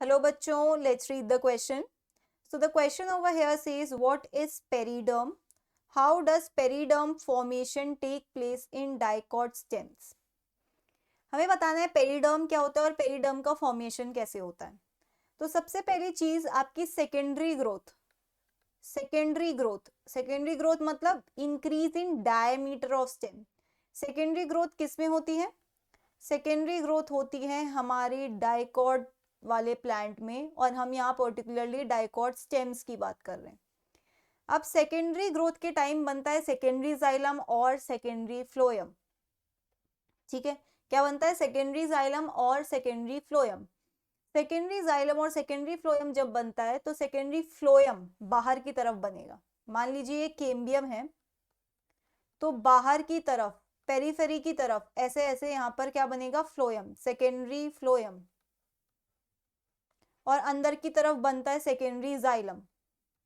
Hello बच्चों, let's read the question. So the question over here says, what is periderm? How does periderm formation take place in dicot stems? हमें बताना है periderm क्या होता है और पेरिडर्म का फॉर्मेशन कैसे होता है. तो सबसे पहली चीज आपकी सेकेंडरी ग्रोथ. सेकेंडरी ग्रोथ मतलब increase in diameter of stem. Secondary growth किस में होती है? सेकेंडरी ग्रोथ होती है हमारी डाइकॉट वाले प्लांट में, और हम यहाँ पर्टिकुलरली डाइकॉट स्टेम्स की बात कर रहे हैं. अब सेकेंडरी ग्रोथ के टाइम बनता है सेकेंडरी जाइलम और सेकेंडरी फ्लोएम. ठीक है, क्या बनता है? सेकेंडरी जाइलम और सेकेंडरी फ्लोएम. सेकेंडरी जाइलम और सेकेंडरी फ्लोएम जब बनता है तो सेकेंडरी फ्लोएम बाहर की तरफ बनेगा. मान लीजिए ये केम्बियम है, तो बाहर की तरफ पेरीफेरी की तरफ ऐसे ऐसे यहाँ पर क्या बनेगा? Phloem, secondary phloem. और अंदर की तरफ बनता है सेकेंडरी जाइलम.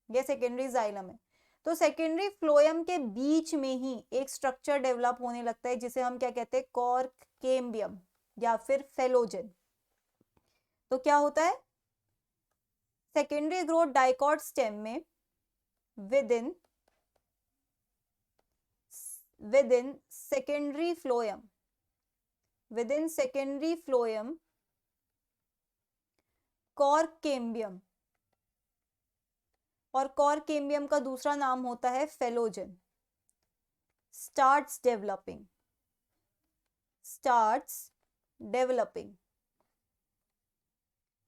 ये सेकेंडरी जाइलम है. तो सेकेंडरी फ्लोएम के बीच में ही एक स्ट्रक्चर डेवलप होने लगता है जिसे हम क्या कहते हैं? कॉर्क केम्बियम या फिर फेलोजन. तो क्या होता है? सेकेंडरी ग्रोथ डाइकॉट स्टेम में with in secondary phloem cork cambium, और कॉर्क केम्बियम का दूसरा नाम होता है फेलोजन, स्टार्ट्स डेवलपिंग.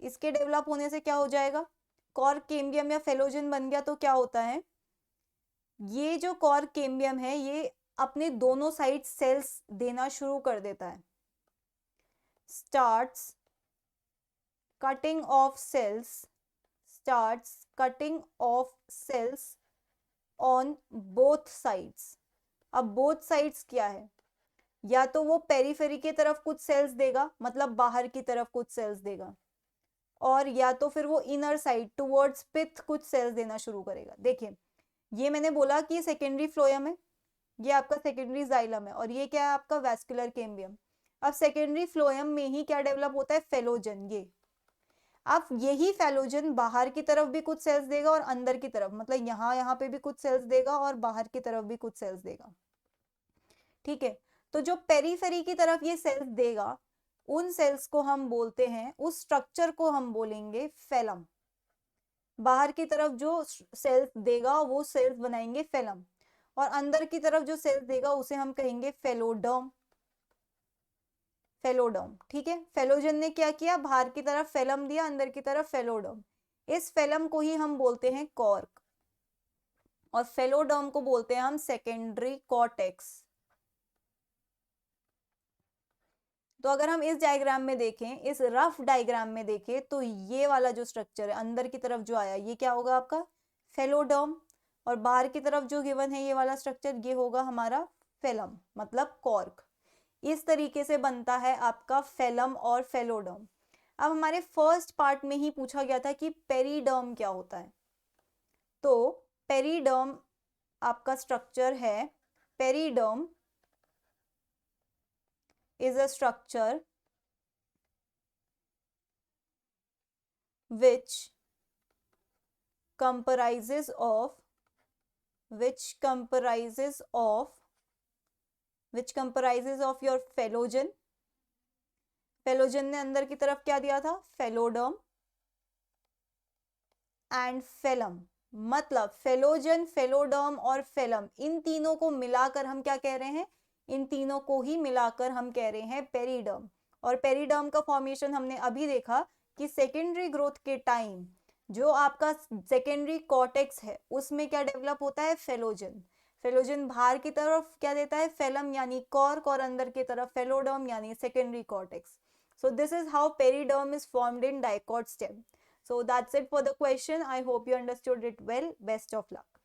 इसके डेवलप होने से क्या हो जाएगा? कॉर्क केम्बियम या फेलोजन बन गया. तो क्या होता है? ये जो कॉर्क केम्बियम है ये अपने दोनों साइड सेल्स देना शुरू कर देता है. Starts cutting off cells on both sides. अब बोथ साइड्स क्या है? या तो वो पेरीफेरी की तरफ कुछ सेल्स देगा, मतलब बाहर की तरफ कुछ सेल्स देगा, और या तो फिर वो इनर साइड टुवर्ड्स पिथ कुछ सेल्स देना शुरू करेगा. देखिए, ये मैंने बोला कि सेकेंडरी फ्लोएम है, ये आपका सेकेंडरी जाइलम है, और ये क्या है? आपका वैस्कुलर केम्बियम. अब सेकेंडरी फ्लोएम में ही क्या डेवलप होता है? फेलोजन. ये अब यही फेलोजन बाहर की तरफ भी कुछ सेल्स देगा और अंदर की तरफ, मतलब यहाँ पे भी कुछ सेल्स देगा और बाहर की तरफ भी कुछ सेल्स देगा. ठीक है, तो जो पेरीफेरी की तरफ ये सेल्स देगा उन सेल्स को हम बोलते हैं, उस स्ट्रक्चर को हम बोलेंगे फेलम. बाहर की तरफ जो सेल्स देगा वो सेल्स बनाएंगे फेलम, और अंदर की तरफ जो सेल्स देगा उसे हम कहेंगे फेलोडर्म. ठीक है, फेलोजन ने क्या किया? बाहर की तरफ फेलम दिया, अंदर की तरफ फेलोडर्म. इस फेलम को ही हम बोलते हैं कॉर्क, और फेलोडर्म को बोलते हैं हम सेकेंडरी कॉर्टेक्स. तो अगर हम इस डायग्राम में देखें, इस रफ डायग्राम में देखें, तो ये वाला जो स्ट्रक्चर है अंदर की तरफ जो आया ये क्या होगा? आपका फेलोडर्म. और बाहर की तरफ जो गिवन है ये वाला स्ट्रक्चर, ये होगा हमारा फेलम, मतलब कॉर्क. इस तरीके से बनता है आपका फेलम और फेलोडर्म. अब हमारे फर्स्ट पार्ट में ही पूछा गया था कि पेरिडर्म क्या होता है. तो पेरिडर्म आपका स्ट्रक्चर है. Periderm is a structure which comprises of your phellogen. Phellogen ने अंदर की तरफ क्या दिया था? Phelloderm and phellem. मतलब फेलोजन, फेलोडर्म और फेलम, इन तीनों को मिलाकर हम क्या कह रहे हैं? इन तीनों को ही मिलाकर हम कह रहे हैं पेरिडर्म. और पेरिडर्म का फॉर्मेशन हमने अभी देखा कि सेकेंडरी ग्रोथ के टाइम जो आपका सेकेंडरी कॉर्टेक्स है उसमें क्या डेवलप होता है? फेलोजन. फेलोजन बाहर की तरफ क्या देता है? फेलम यानी कॉर्क, और अंदर की तरफ फेलोडर्म यानी secondary cortex. So this is how periderm is formed in dicot stem. So that's it for the question. I hope you understood it well. Best of luck.